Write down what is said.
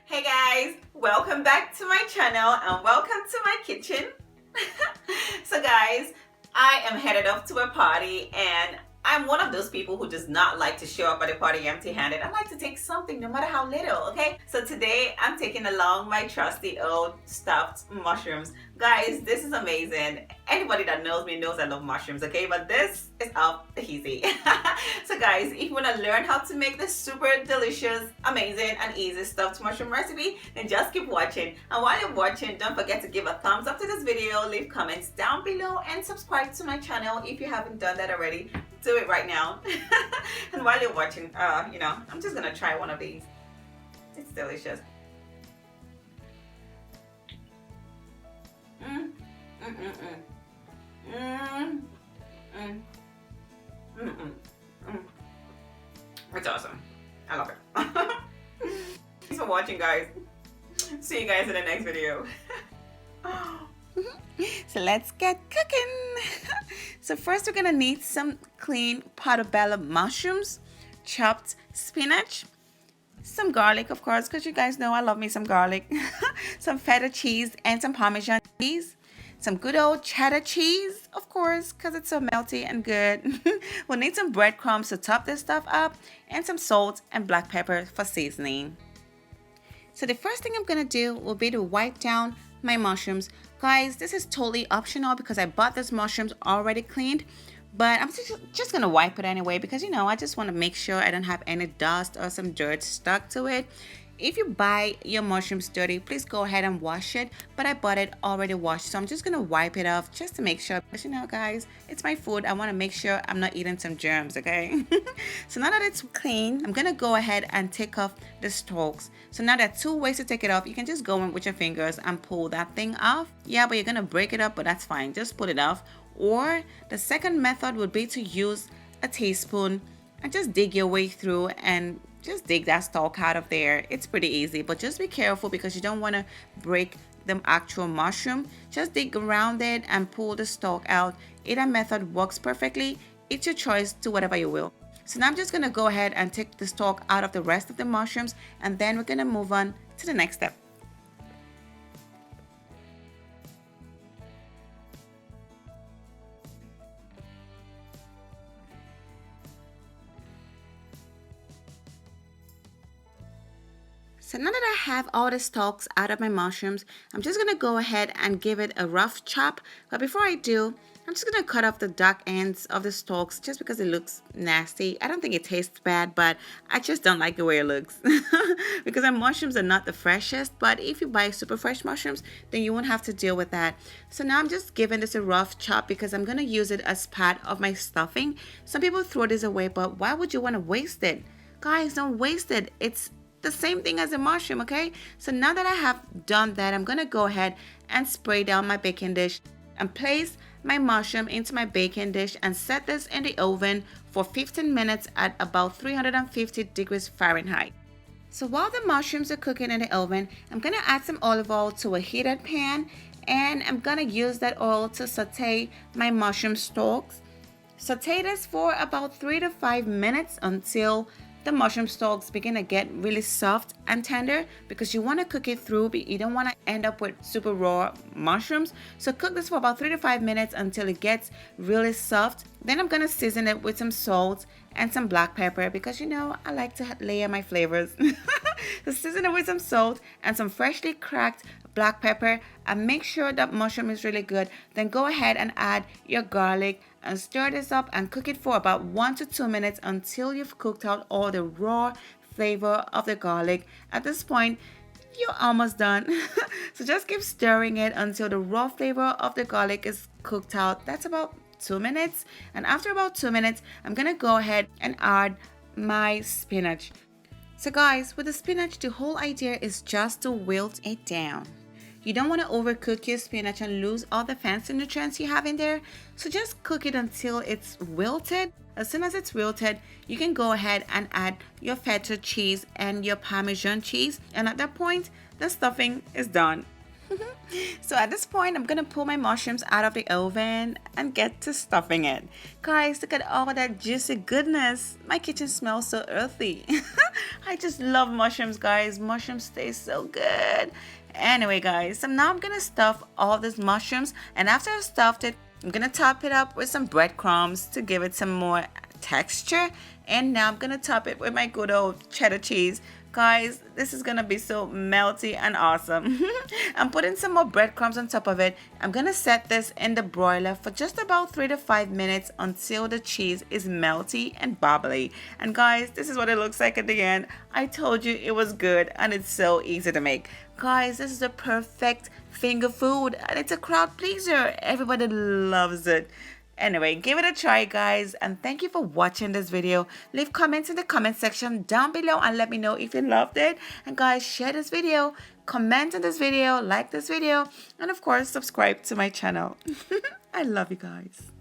Hey guys, welcome back to my channel and welcome to my kitchen. So guys, I am headed off to a party and I'm one of those people who does not like to show up at a party empty-handed. I like to take something no matter how little, okay? So today I'm taking along my trusty old stuffed mushrooms. Guys, this is amazing. Anybody that knows me knows I love mushrooms, okay? But this is up easy. So guys, if you want to learn how to make this super delicious, amazing and easy stuffed mushroom recipe, then just keep watching. And while you're watching, don't forget to give a thumbs up to this video, leave comments down below, and subscribe to my channel if you haven't done that already. Do it right now. And while you're watching, I'm just gonna try one of these. It's delicious. Mm, mm, mm, mm. Mm, mm, mm, mm, mm. It's awesome. I love it. Thanks for watching, guys. See you guys in the next video. So let's get cooking. So first we're gonna need some clean portobello mushrooms, chopped spinach, some garlic, of course, because you guys know I love me some garlic, some feta cheese and some Parmesan cheese, some good old cheddar cheese, of course, because it's so melty and good. We'll need some breadcrumbs to top this stuff up, and some salt and black pepper for seasoning. So the first thing I'm gonna do will be to wipe down my mushrooms. Guys, this is totally optional because I bought these mushrooms already cleaned, but I'm just gonna wipe it anyway because I just want to make sure I don't have any dust or some dirt stuck to it. If you buy your mushrooms dirty, please go ahead and wash it, but I bought it already washed, so I'm just gonna wipe it off just to make sure, because guys, it's my food. I want to make sure I'm not eating some germs, okay? So now that it's clean, I'm gonna go ahead and take off the stalks. So now there are two ways to take it off. You can just go in with your fingers and pull that thing off. Yeah, but you're gonna break it up, but that's fine, just pull it off. Or the second method would be to use a teaspoon and just dig your way through and just dig that stalk out of there. It's pretty easy, but just be careful because you don't want to break the actual mushroom. Just dig around it and pull the stalk out. Either method works perfectly. It's your choice to whatever you will. So now I'm just going to go ahead and take the stalk out of the rest of the mushrooms, and then we're going to move on to the next step. So now that I have all the stalks out of my mushrooms, I'm just gonna go ahead and give it a rough chop. But before I do, I'm just gonna cut off the dark ends of the stalks just because it looks nasty. I don't think it tastes bad, but I just don't like the way it looks. Because my mushrooms are not the freshest, but if you buy super fresh mushrooms, then you won't have to deal with that. So now I'm just giving this a rough chop because I'm gonna use it as part of my stuffing. Some people throw this away, but why would you want to waste it? Guys, don't waste it. It's the same thing as a mushroom, okay? So now that I have done that, I'm gonna go ahead and spray down my baking dish and place my mushroom into my baking dish and set this in the oven for 15 minutes at about 350 degrees Fahrenheit. So while the mushrooms are cooking in the oven, I'm gonna add some olive oil to a heated pan, and I'm gonna use that oil to saute my mushroom stalks. Saute this for about 3 to 5 minutes until the mushroom stalks begin to get really soft and tender, because you want to cook it through, but you don't want to end up with super raw mushrooms. So cook this for about 3 to 5 minutes until it gets really soft. Then I'm going to season it with some salt and some black pepper because I like to layer my flavors. So season it with some salt and some freshly cracked black pepper, and make sure that mushroom is really good. Then go ahead and add your garlic and stir this up and cook it for about 1 to 2 minutes until you've cooked out all the raw flavor of the garlic. At this point, you're almost done. So just keep stirring it until the raw flavor of the garlic is cooked out. That's about 2 minutes. And after about 2 minutes, I'm gonna go ahead and add my spinach. So guys, with the spinach, the whole idea is just to wilt it down. You don't want to overcook your spinach and lose all the fancy nutrients you have in there. So just cook it until it's wilted. As soon as it's wilted, you can go ahead and add your feta cheese and your Parmesan cheese. And at that point, the stuffing is done. So at this point, I'm gonna pull my mushrooms out of the oven and get to stuffing it. Guys, look at all that juicy goodness. My kitchen smells so earthy. I just love mushrooms, guys. Mushrooms taste so good. Anyway, guys, so now I'm gonna stuff all these mushrooms, and after I've stuffed it, I'm gonna top it up with some breadcrumbs to give it some more texture. And now I'm gonna top it with my good old cheddar cheese. Guys, this is gonna be so melty and awesome. I'm putting some more breadcrumbs on top of it. I'm gonna set this in the broiler for just about 3 to 5 minutes until the cheese is melty and bubbly. And guys, this is what it looks like at the end. I told you it was good and it's so easy to make. Guys, this is the perfect finger food and it's a crowd pleaser. Everybody loves it. Anyway, give it a try, guys, and thank you for watching this video. Leave comments in the comment section down below and let me know if you loved it. And guys, share this video, comment on this video, like this video, and of course, subscribe to my channel. I love you guys.